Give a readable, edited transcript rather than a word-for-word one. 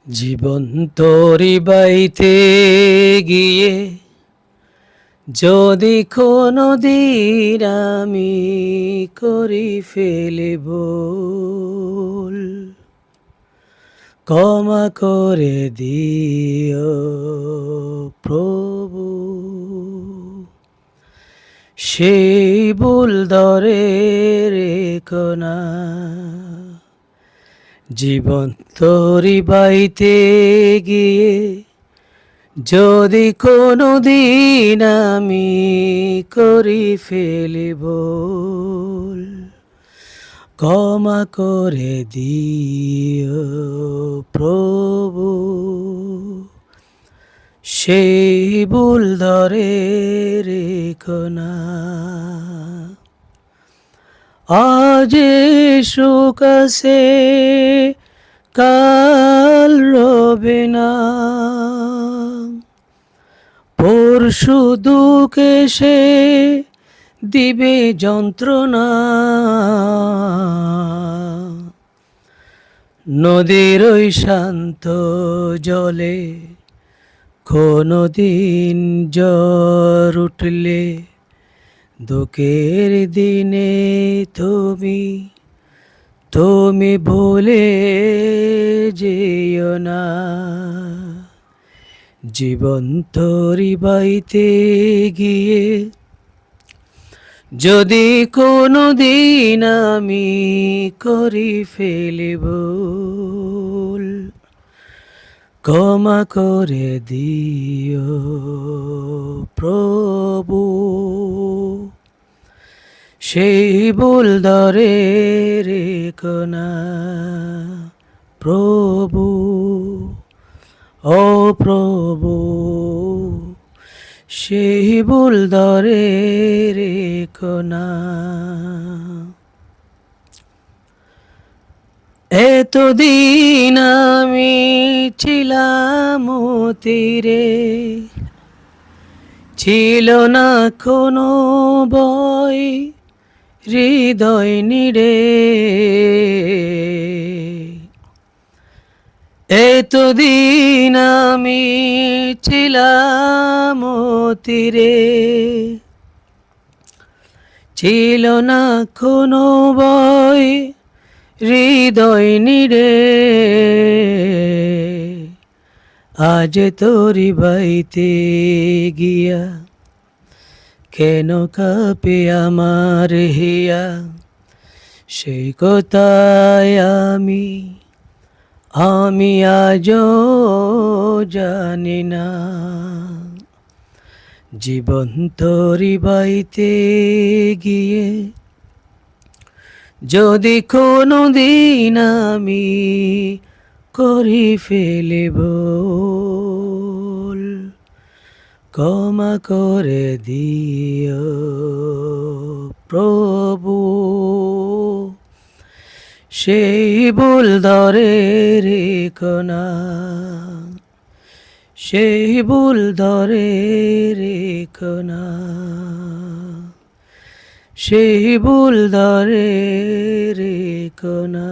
জীবন তোরি বাইতে গিয়ে যদি কোনো দিন আমি করি ফেলে ভুল, ক্ষমা করে দিও প্রভু। সেই ভুল ধরে রেখো না। জীবন তোরি বাইতে গিয়ে যদি কোনো দিন আমি করি ফেলি ভুল, ক্ষমা করে দিও প্রভু। সেই ভুল ধরে রেখো না। আজ সুখ আছে কাল রবে না, পরশু দুঃখ এসে দিবে যন্ত্রণা। নদীর ওই শান্ত জলে কোনো দিন জ্বর উঠলে, দুঃখের দিনে তুমি ভুলে যেও না। জীবন তোরি বাইতে গিয়ে যদি কোনো দিন আমি করি ফেলি ভুল, ক্ষমা করে দিও প্রভু। সেই ভুল ধরে রেখো না প্রভু। ও প্রভু, সেই ভুল ধরে রেখো না। এতদিন আমি ছিলাম তীরে, ছিল না কোনো ভয় হৃদয় নিড়ে। এতদিন আমি ছিলাম তীরে, ছিল না কোনো ভয় হৃদয় নিড়ে। আজ তোরি বাইতে গিয়া কেন কাঁপে আমার হিয়া, সেই কথায় আমি আজও জানি না। জীবন তোরি বাইতে গিয়ে যদি কোনো দিন আমি করি ফেলি ভুল, ক্ষমা করে দিও প্রভু। সেই ভুল ধরে রেখো না, সেই ভুল ধরে রেখো না, সেই ভুল ধরে রেখো না।